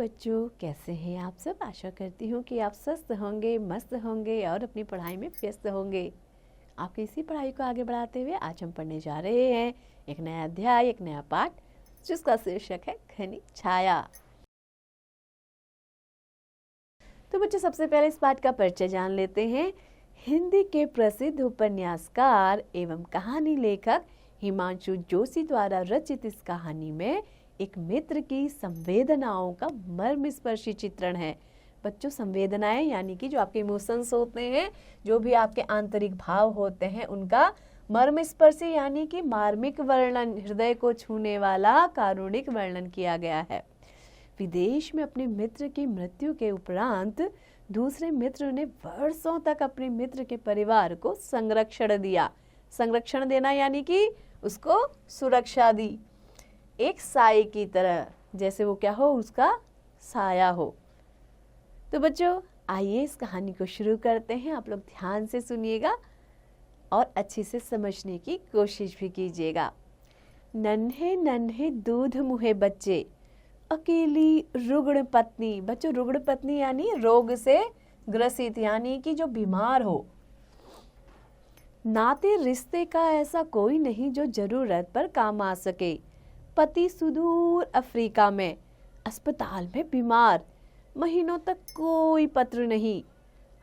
बच्चों, कैसे हैं आप सब। आशा करती हूँ कि आप स्वस्थ होंगे, मस्त होंगे और अपनी पढ़ाई में व्यस्त होंगे। आपकी इसी पढ़ाई को आगे बढ़ाते हुए आज हम पढ़ने जा रहे हैं एक नया अध्याय, एक नया पाठ, जिसका शीर्षक है घनी छाया। तो बच्चों, सबसे पहले इस पाठ का परिचय जान लेते हैं। हिंदी के प्रसिद्ध उपन्यासकार एवं कहानी लेखक हिमांशु जोशी द्वारा रचित इस कहानी में एक मित्र की संवेदनाओं का मर्मस्पर्शी चित्रण है। बच्चों, संवेदनाएं यानी कि जो आपके इमोशंस होते हैं, जो भी आपके आंतरिक भाव होते हैं, उनका मर्मस्पर्शी यानी कि मार्मिक वर्णन, हृदय को छूने वाला कारुणिक वर्णन किया गया है। विदेश में अपने मित्र की मृत्यु के उपरांत दूसरे मित्र ने वर्षों तक अपने मित्र के परिवार को संरक्षण दिया। संरक्षण देना यानी कि उसको सुरक्षा दी, एक साये की तरह, जैसे वो क्या हो, उसका साया हो। तो बच्चों, आइए इस कहानी को शुरू करते हैं। आप लोग ध्यान से सुनिएगा और अच्छे से समझने की कोशिश भी कीजिएगा। नन्हे नन्हे दूध मुहे बच्चे, अकेली रुग्ण पत्नी। बच्चों, रुग्ण पत्नी यानी रोग से ग्रसित, यानी कि जो बीमार हो। नाते रिश्ते का ऐसा कोई नहीं जो जरूरत पर काम आ सके। पति सुदूर अफ्रीका में, अस्पताल में बीमार, महीनों तक कोई पत्र नहीं।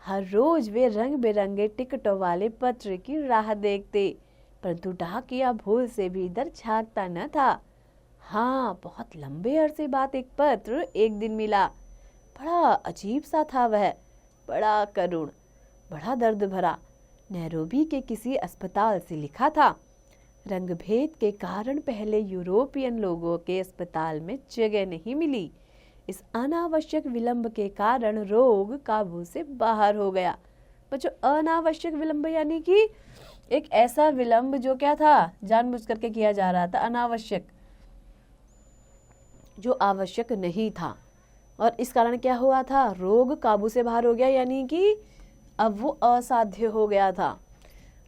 हर रोज वे रंग बिरंगे टिकटों वाले पत्र की राह देखते, परंतु डाकिया भूल से भी इधर झांकता न था। हाँ, बहुत लंबे अरसे बाद एक पत्र एक दिन मिला। बड़ा अजीब सा था वह, बड़ा करुण, बड़ा दर्द भरा। नैरोबी के किसी अस्पताल से लिखा था। रंगभेद के कारण पहले यूरोपियन लोगों के अस्पताल में जगह नहीं मिली। इस अनावश्यक विलंब के कारण रोग काबू से बाहर हो गया। बच्चों, अनावश्यक विलंब यानी कि एक ऐसा विलंब जो क्या था, जानबूझ करके किया जा रहा था, अनावश्यक, जो आवश्यक नहीं था। और इस कारण क्या हुआ था, रोग काबू से बाहर हो गया, यानी कि अब वो असाध्य हो गया था।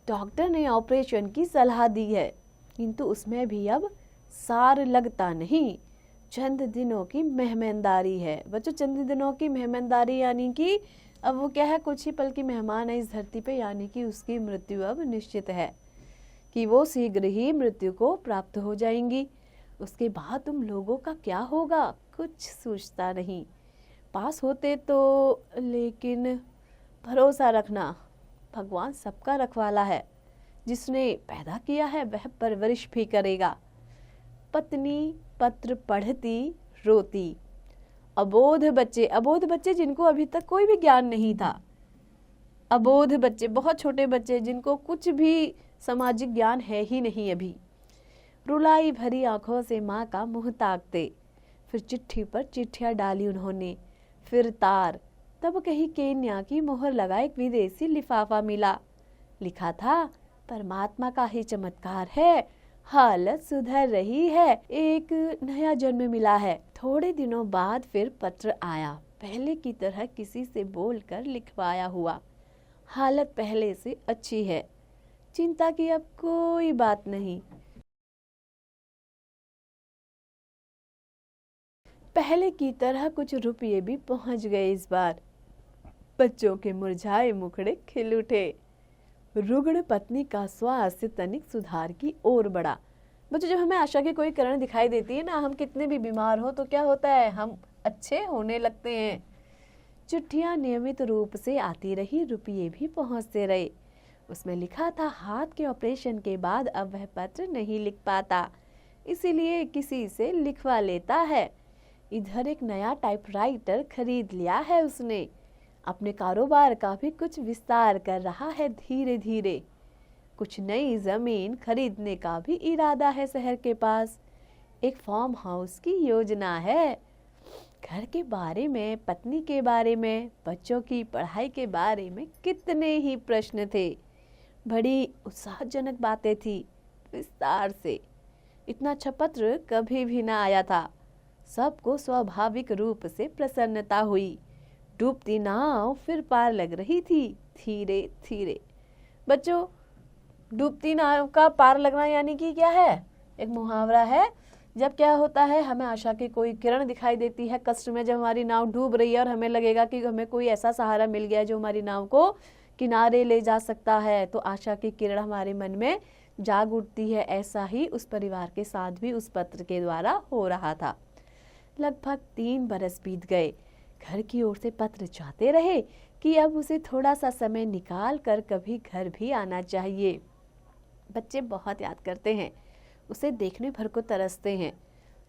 डॉक्टर ने ऑपरेशन की सलाह दी है, किंतु उसमें भी अब सार लगता नहीं। चंद दिनों की मेहमानदारी है। बच्चों, चंद दिनों की मेहमानदारी यानी कि अब वो क्या है, कुछ ही पल की मेहमान है इस धरती पे, यानी कि उसकी मृत्यु अब निश्चित है कि वो शीघ्र ही मृत्यु को प्राप्त हो जाएंगी। उसके बाद तुम लोगों का क्या होगा, कुछ सोचता नहीं। पास होते तो, लेकिन भरोसा रखना, भगवान सबका रखवाला है। जिसने पैदा किया है वह परवरिश भी करेगा। पत्नी पत्र पढ़ती रोती। अबोध बच्चे जिनको अभी तक कोई भी ज्ञान नहीं था। अबोध बच्चे, बहुत छोटे बच्चे जिनको कुछ भी सामाजिक ज्ञान है ही नहीं अभी, रुलाई भरी आंखों से माँ का मुंह ताकते। फिर चिट्ठी पर चिट्ठियां डाली उन्होंने, फिर तार। तब कहीं केन्या की मोहर लगा एक विदेशी लिफाफा मिला। लिखा था, परमात्मा का ही चमत्कार है, हालत सुधर रही है, एक नया जन्म मिला है। थोड़े दिनों बाद फिर पत्र आया, पहले की तरह किसी से बोलकर लिखवाया हुआ। हालत पहले से अच्छी है, चिंता की अब कोई बात नहीं। पहले की तरह कुछ रुपये भी पहुंच गए इस बार। बच्चों के मुरझाए मुखड़े खिल उठे। रुग्ण पत्नी का स्वास्थ्य तनिक सुधार की ओर बढ़ा। बच्चों, जब हमें आशा की कोई किरण दिखाई देती है ना, हम कितने भी बीमार हो तो क्या होता है, हम अच्छे होने लगते हैं। चिट्ठियां नियमित रूप से आती रही, रुपये भी पहुंचते रहे। उसमें लिखा था, हाथ के ऑपरेशन के बाद अब वह पत्र नहीं लिख पाता, इसीलिए किसी से लिखवा लेता है। इधर एक नया टाइपराइटर खरीद लिया है उसने। अपने कारोबार का भी कुछ विस्तार कर रहा है धीरे धीरे। कुछ नई जमीन खरीदने का भी इरादा है शहर के पास। एक फार्म हाउस की योजना है। घर के बारे में, पत्नी के बारे में, बच्चों की पढ़ाई के बारे में कितने ही प्रश्न थे। बड़ी उत्साहजनक बातें थी, विस्तार से। इतना अच्छा पत्र कभी भी ना आया था। सबको स्वाभाविक रूप से प्रसन्नता हुई। डूबती नाव फिर पार लग रही थी, धीरे धीरे। बच्चों, डूबती नाव का पार लगना यानी कि क्या है, एक मुहावरा है जब क्या होता है, हमें आशा की कोई किरण दिखाई देती है कष्ट में, जब हमारी नाव डूब रही है और हमें लगेगा कि हमें कोई ऐसा सहारा मिल गया जो हमारी नाव को किनारे ले जा सकता है, तो आशा की किरण हमारे मन में जाग उठती है। ऐसा ही उस परिवार के साथ भी उस पत्र के द्वारा हो रहा था। लगभग 3 बरस बीत गए। घर की ओर से पत्र चाहते रहे कि अब उसे थोड़ा सा समय निकाल कर कभी घर भी आना चाहिए। बच्चे बहुत याद करते हैं, उसे देखने भर को तरसते हैं।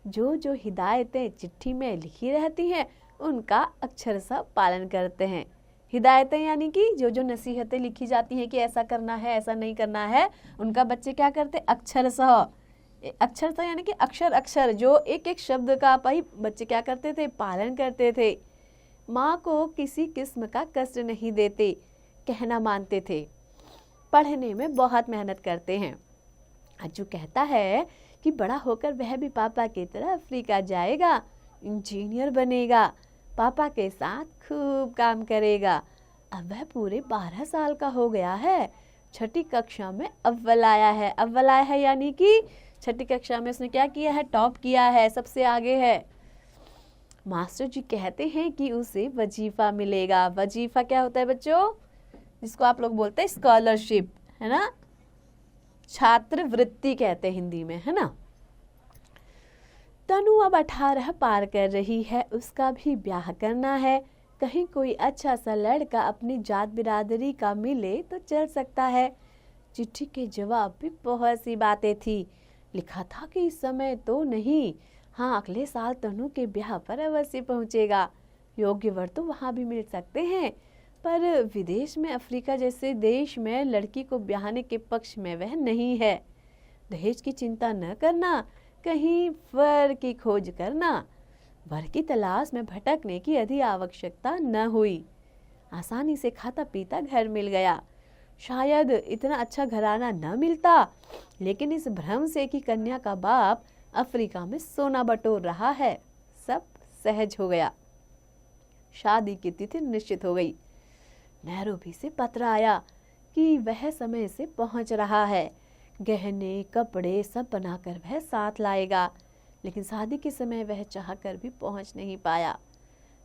जो जो हिदायतें चिट्ठी में लिखी रहती हैं उनका अक्षरशः पालन करते हैं। हिदायतें यानी कि जो जो नसीहतें लिखी जाती हैं कि ऐसा करना है, ऐसा नहीं करना है, उनका बच्चे क्या करते, अक्षरशः, अक्षरशः यानी कि अक्षर अक्षर जो एक एक शब्द का भाई बच्चे क्या करते थे, पालन करते थे। माँ को किसी किस्म का कष्ट नहीं देते, कहना मानते थे। पढ़ने में बहुत मेहनत करते हैं। अज्जू कहता है कि बड़ा होकर वह भी पापा की तरह अफ्रीका जाएगा, इंजीनियर बनेगा, पापा के साथ खूब काम करेगा। अब वह पूरे 12 साल का हो गया है, 6ठी कक्षा में अव्वल आया है। अव्वल आया है यानी कि 6ठी कक्षा में उसने क्या किया है, टॉप किया है, सबसे आगे है। मास्टर जी कहते हैं कि उसे वजीफा मिलेगा। वजीफा क्या होता है बच्चों, जिसको आप लोग बोलते हैं स्कॉलरशिप, है ना, छात्रवृत्ति कहते हैं हिंदी में, है ना। तनु अब 18 पार कर रही है, उसका भी ब्याह करना है। कहीं कोई अच्छा सा लड़का अपनी जात बिरादरी का मिले तो चल सकता है। चिट्ठी के जवाब भी बहुत सी बातें थी। लिखा था कि इस समय तो नहीं, हाँ अगले साल तनु के ब्याह पर अवश्य पहुंचेगा। योग्य वर तो वहाँ भी मिल सकते हैं, पर विदेश में अफ्रीका जैसे देश में लड़की को ब्याहने के पक्ष में वह नहीं है। दहेज की चिंता न करना, कहीं वर की खोज करना। वर की तलाश में भटकने की अधिक आवश्यकता न हुई। आसानी से खाता पीता घर मिल गया। शायद इतना अच्छा घराना न मिलता, लेकिन इस भ्रम से कि कन्या का बाप अफ्रीका में सोना बटोर रहा है, सब सहज हो गया। शादी की तिथि निश्चित हो गई। नैरोबी से पत्र आया कि वह समय से पहुंच रहा है। गहने कपड़े सब बनाकर वह साथ लाएगा, लेकिन शादी के समय वह चाहकर भी पहुंच नहीं पाया।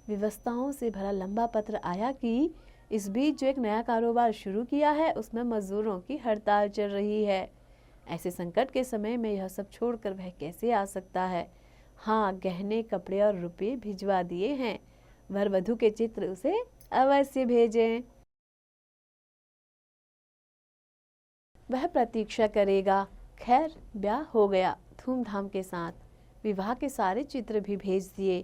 व्यवस्थाओं से भरा लंबा पत्र आया कि इस बीच जो एक नया कारोबार शुरू किया है उसमें मजदूरों की हड़ताल चल रही है। ऐसे संकट के समय में यह सब छोड़कर वह कैसे आ सकता है। हाँ, गहने कपड़े और रुपए भिजवा दिए हैं। वर वधू के चित्र उसे अवश्य भेजें। वह प्रतीक्षा करेगा। खैर, ब्याह हो गया धूमधाम के साथ। विवाह के सारे चित्र भी भेज दिए।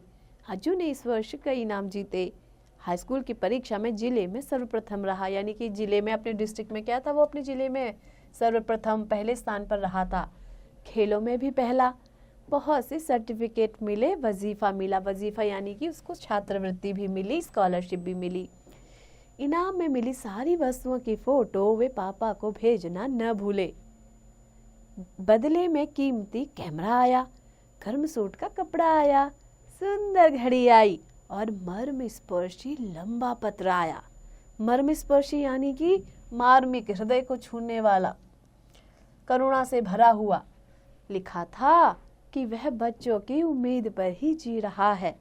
अज्जू ने इस वर्ष कई इनाम जीते। हाई स्कूल की परीक्षा में जिले में सर्वप्रथम रहा, यानी कि जिले में अपने डिस्ट्रिक्ट में क्या था, वो अपने जिले में सर्वप्रथम पहले स्थान पर रहा था। खेलों में भी पहला। बहुत से सर्टिफिकेट मिले। वजीफा मिला। वजीफा यानी कि उसको छात्रवृत्ति भी मिली, स्कॉलरशिप भी मिली। इनाम में मिली सारी वस्तुओं की फोटो वे पापा को भेजना न भूले। बदले में कीमती कैमरा आया, गर्म सूट का कपड़ा आया, सुंदर घड़ी आई और मर्म स्पर्शी लंबा पत्र आया। मर्म स्पर्शी यानी कि मार्मिक, हृदय को छूने वाला, करुणा से भरा हुआ। लिखा था कि वह बच्चों की उम्मीद पर ही जी रहा है।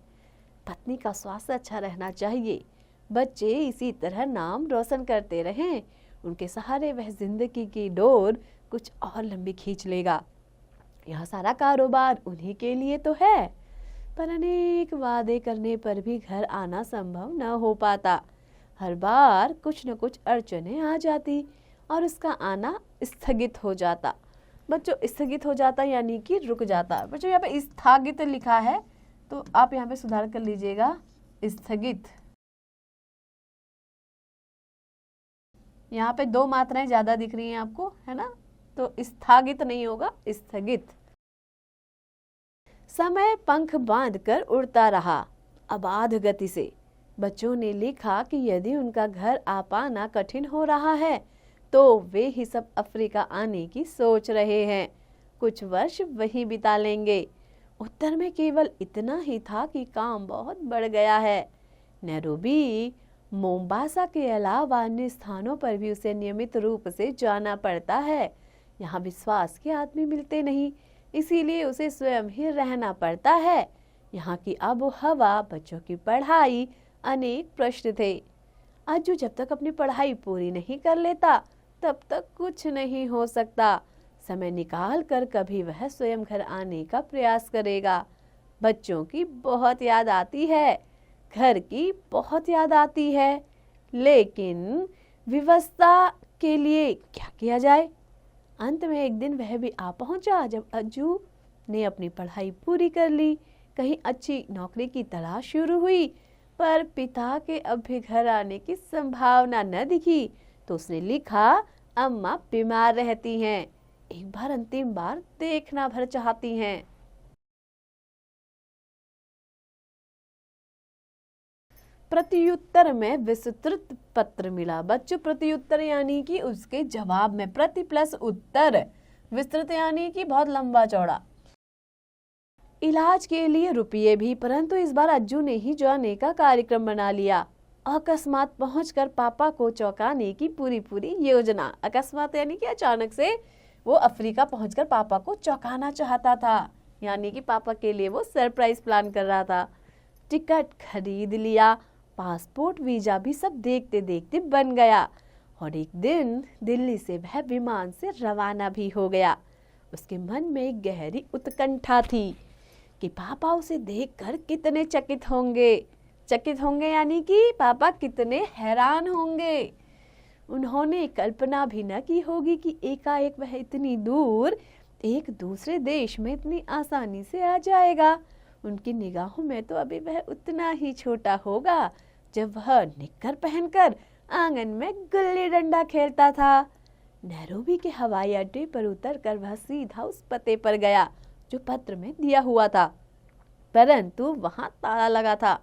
पत्नी का स्वास्थ्य अच्छा रहना चाहिए। बच्चे इसी तरह नाम रोशन करते रहें। उनके सहारे वह जिंदगी की डोर कुछ और लंबी खींच लेगा। यह सारा कारोबार उन्हीं के लिए तो है, पर अनेक वादे करने पर भी घर आना संभव न हो पाता। हर बार कुछ न कुछ अड़चनें आ जाती और उसका आना स्थगित हो जाता। बच्चों, स्थगित हो जाता यानी कि रुक जाता। बच्चों, यहाँ पे स्थगित लिखा है तो आप यहाँ पे सुधार कर लीजिएगा, स्थगित। यहाँ पे 2 मात्राएं ज्यादा दिख रही हैं आपको, है ना, तो स्थगित नहीं होगा, स्थगित। समय पंख बांधकर उड़ता रहा अबाध गति से। बच्चों ने लिखा कि यदि उनका घर आ पाना कठिन हो रहा है तो वे ही सब अफ्रीका आने की सोच रहे हैं। कुछ वर्ष वहीं बिता लेंगे। उत्तर में केवल इतना ही था कि काम बहुत बढ़ गया है। नैरोबी, मोम्बासा के अलावा अन्य स्थानों पर भी उसे नियमित रूप से जाना पड़ता है। यहाँ विश्वास के आदमी मिलते नहीं। इसीलिए उसे स्वयं ही रहना पड़ता है। यहाँ की आबो हवा, बच्चों की पढ़ाई, अनेक प्रश्न थे। अज्जू जब तक अपनी पढ़ाई पूरी नहीं कर लेता तब तक कुछ नहीं हो सकता। समय निकाल कर कभी वह स्वयं घर आने का प्रयास करेगा। बच्चों की बहुत याद आती है, घर की बहुत याद आती है, लेकिन व्यवस्था के लिए क्या किया जाए। अंत में एक दिन वह भी आ पहुंचा जब अज्जू ने अपनी पढ़ाई पूरी कर ली। कहीं अच्छी नौकरी की तलाश शुरू हुई, पर पिता के अब भी घर आने की संभावना न दिखी, तो उसने लिखा, अम्मा बीमार रहती हैं, एक बार अंतिम बार देखना भर चाहती हैं। प्रत्युत्तर में विस्तृत पत्र मिला। बच्चों, प्रत्युत्तर यानी कि उसके जवाब में, प्रति प्लस उत्तर, विस्तृत यानी कि बहुत लंबा चौड़ा। इलाज के लिए रुपये भी, परंतु इस बार अज्जू ने ही जाने का कार्यक्रम बना लिया। अकस्मात पहुंचकर पापा को चौंकाने की पूरी योजना। अकस्मात यानी कि अचानक से वो अफ्रीका पहुंचकर पापा को चौंकाना चाहता था, यानी कि पापा के लिए वो सरप्राइज प्लान कर रहा था। टिकट खरीद लिया, पासपोर्ट वीजा भी सब देखते देखते बन गया, और एक दिन दिल्ली से वह विमान से रवाना भी हो गया। उसके मन में एक गहरी उत्कंठा थी कि पापा उसे देखकर कितने चकित होंगे यानी कि पापा कितने हैरान होंगे। उन्होंने कल्पना भी न की होगी कि एकाएक वह इतनी दूर एक दूसरे देश में इतनी आसानी से आ जाएगा। उनकी निगाहों में तो अभी वह उतना ही छोटा होगा जब वह निक्कर पहनकर आंगन में गुल्ली डंडा खेलता था। नैरोबी के हवाई अड्डे पर उतरकर वह सीधा उस पते पर गया जो पत्र में दिया हुआ था, परंतु वहां ताला लगा था।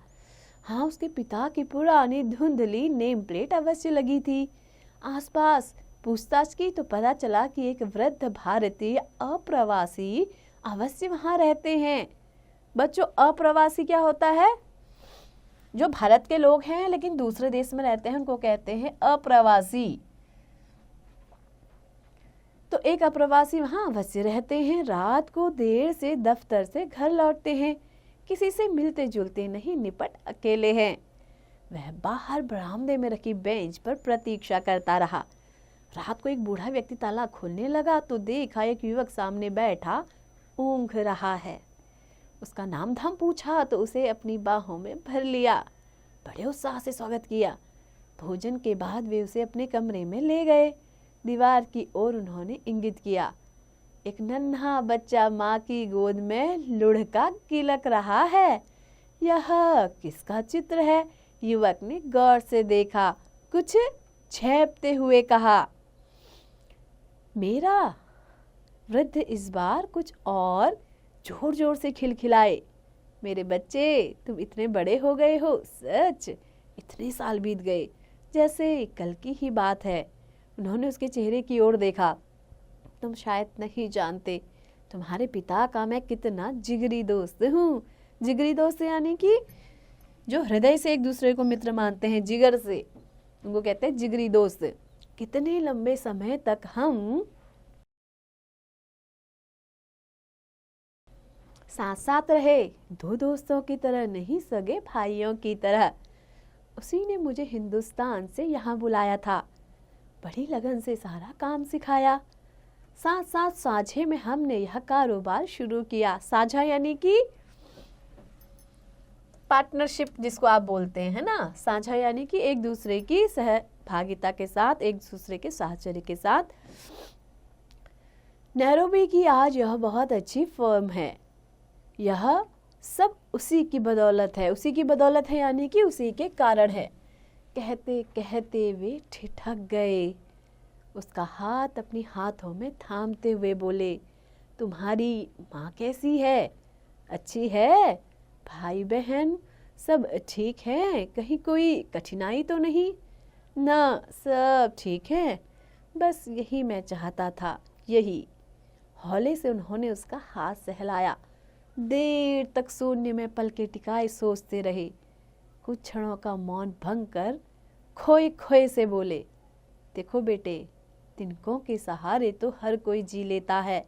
हाँ, उसके पिता की पुरानी धुंधली नेम प्लेट अवश्य लगी थी। आसपास पूछताछ की तो पता चला कि एक वृद्ध भारतीय अप्रवासी अवश्य वहां रहते हैं। बच्चों, अप्रवासी क्या होता है? जो भारत के लोग हैं लेकिन दूसरे देश में रहते हैं उनको कहते हैं अप्रवासी। तो एक अप्रवासी वहां अवश्य रहते हैं। रात को देर से दफ्तर से घर लौटते हैं, किसी से मिलते जुलते नहीं, निपट अकेले हैं। वह बाहर बरामदे में रखी बेंच पर प्रतीक्षा करता रहा। रात को एक बूढ़ा व्यक्ति ताला खोलने लगा तो देखा एक युवक सामने बैठा ऊँघ रहा है। उसका नाम धाम पूछा तो उसे अपनी बाहों में भर लिया। बड़े उत्साह से स्वागत किया। भोजन के बाद वे उसे अपने कमरे में ले गए। दीवार की ओर उन्होंने इंगित किया। एक नन्हा बच्चा माँ की गोद में लुढ़का किलक रहा है। यह किसका चित्र है? युवक ने गौर से देखा, कुछ छेपते हुए कहा, मेरा। वृद्ध इस बार कुछ और जोर जोर से खिलखिलाए, मेरे बच्चे, तुम इतने बड़े हो गए हो, सच, इतने साल बीत गए, जैसे कल की ही बात है। उन्होंने उसके चेहरे की ओर देखा। तुम शायद नहीं जानते, तुम्हारे पिता का मैं कितना जिगरी दोस्त हूँ। जिगरी दोस्त यानी कि जो हृदय से एक दूसरे को मित्र मानते हैं, जिगर से, उनको कहते हैं जिगरी दोस्त। कितने लंबे समय तक हम साथ साथ रहे, दो दोस्तों की तरह नहीं, सगे भाइयों की तरह। उसी ने मुझे हिंदुस्तान से यहाँ बुलाया था, बड़ी लगन से सारा काम सिखाया। साथ साथ साझे में हमने यह कारोबार शुरू किया। साझा यानी कि पार्टनरशिप जिसको आप बोलते हैं ना, साझा यानी कि एक दूसरे की सहभागिता के साथ, एक दूसरे के साहचर्य के साथ। नैरोबी की आज यह बहुत अच्छी फर्म है। यह सब उसी की बदौलत है। उसी की बदौलत है यानी कि उसी के कारण है। कहते कहते वे ठिठक गए। उसका हाथ अपनी हाथों में थामते हुए बोले, तुम्हारी माँ कैसी है? अच्छी है? भाई बहन सब ठीक है? कहीं कोई कठिनाई तो नहीं ना? सब ठीक है। बस यही मैं चाहता था, यही। हौले से उन्होंने उसका हाथ सहलाया। देर तक शून्य में पलके टिकाए सोचते रहे। कुछ क्षणों का मौन भंग कर खोए खोए से बोले, देखो बेटे, तिनकों के सहारे तो हर कोई जी लेता है,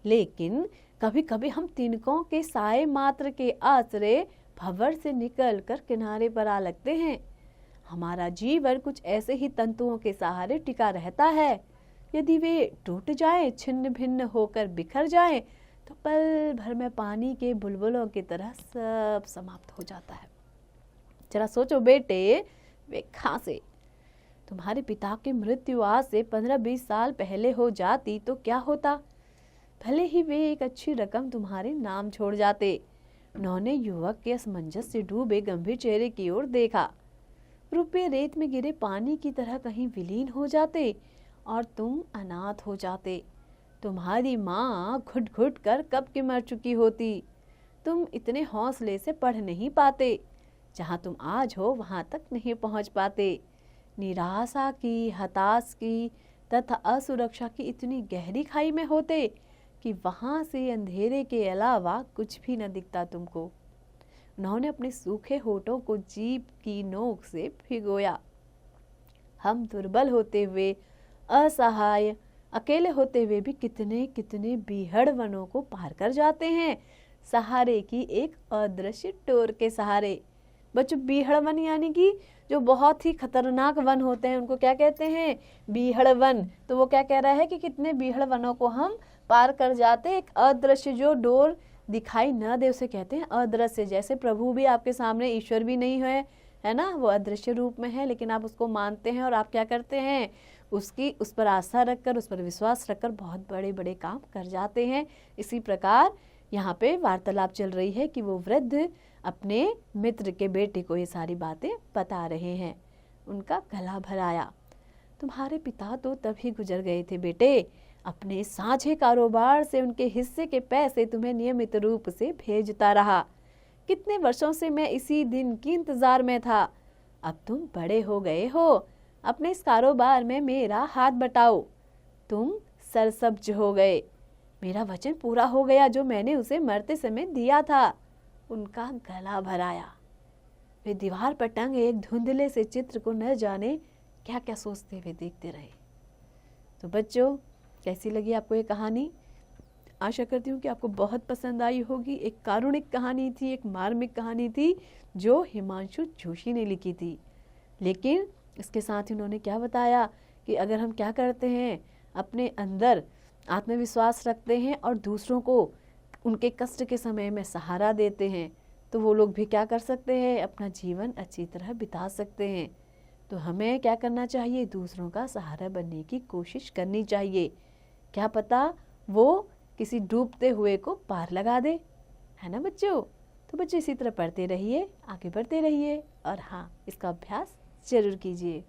लेकिन कभी कभी हम तिनकों के साए मात्र के आश्रय भंवर से निकलकर किनारे पर आ लगते हैं। हमारा जीवन कुछ ऐसे ही तंतुओं के सहारे टिका रहता है। यदि वे टूट जाएं, छिन्न भिन्न होकर बिखर जाएं, तो पल भर में पानी के बुलबुलों की तरह सब समाप्त हो जाता है। जरा सोचो बेटे, वे खांसे। तुम्हारे पिता की मृत्यु आज से 15-20 साल पहले हो जाती तो क्या होता? भले ही वे एक अच्छी रकम तुम्हारे नाम छोड़ जाते। उन्होंने युवक के असमंजस से डूबे गंभीर चेहरे की ओर देखा। रुपये रेत में गिरे पानी की तरह कहीं विलीन हो जाते और तुम अनाथ हो जाते। तुम्हारी माँ घुट घुट कर कब की मर चुकी होती। तुम इतने हौसले से पढ़ नहीं पाते। जहाँ तुम आज हो वहाँ तक नहीं पहुँच पाते। निराशा की, हताश की तथा असुरक्षा की इतनी गहरी खाई में होते कि वहाँ से अंधेरे के अलावा कुछ भी न दिखता तुमको। उन्होंने अपने सूखे होठों को जीभ की नोक से भिगोया। हम दुर्बल होते हुए, असहाय, अकेले होते हुए भी कितने कितने बीहड़ वनों को पार कर जाते हैं, सहारे की एक अदृश्य डोर के सहारे। बच्चों, बीहड़ वन यानी कि जो बहुत ही खतरनाक वन होते हैं उनको क्या कहते हैं? बीहड़ वन। तो वो क्या कह रहा है कि कितने बीहड़ वनों को हम पार कर जाते हैं। एक अदृश्य जो डोर दिखाई न दे उसे कहते हैं अदृश्य। जैसे प्रभु भी आपके सामने ईश्वर भी नहीं है ना, वो अदृश्य रूप में है, लेकिन आप उसको मानते हैं और आप क्या करते हैं? उस पर आस्था रखकर, उस पर विश्वास रखकर बहुत बड़े बड़े काम कर जाते हैं। इसी प्रकार यहाँ पे वार्तालाप चल रही है कि वो वृद्ध अपने मित्र के बेटे को ये सारी बातें बता रहे हैं। उनका गला भराया। तुम्हारे पिता तो तभी गुजर गए थे बेटे। अपने साझे कारोबार से उनके हिस्से के पैसे तुम्हें नियमित रूप से भेजता रहा। कितने वर्षों से मैं इसी दिन की इंतजार में था। अब तुम बड़े हो गए हो, अपने इस कारोबार में मेरा हाथ बटाओ। तुम सरसब्ज हो गए। मेरा वचन पूरा हो गया जो मैंने उसे मरते समय दिया था। उनका गला भराया। वे दीवार पर टंगे एक धुंधले से चित्र को न जाने क्या क्या सोचते हुए देखते रहे। तो बच्चों, कैसी लगी आपको ये कहानी? आशा करती हूँ कि आपको बहुत पसंद आई होगी। एक कारुणिक कहानी थी, एक मार्मिक कहानी थी जो हिमांशु जोशी ने लिखी थी। लेकिन इसके साथ ही उन्होंने क्या बताया कि अगर हम क्या करते हैं, अपने अंदर आत्मविश्वास रखते हैं और दूसरों को उनके कष्ट के समय में सहारा देते हैं, तो वो लोग भी क्या कर सकते हैं? अपना जीवन अच्छी तरह बिता सकते हैं। तो हमें क्या करना चाहिए? दूसरों का सहारा बनने की कोशिश करनी चाहिए। क्या पता वो किसी डूबते हुए को पार लगा दे, है ना बच्चों? तो बच्चों इसी तरह पढ़ते रहिए, आगे बढ़ते रहिए और हाँ, इसका अभ्यास जरूर कीजिए।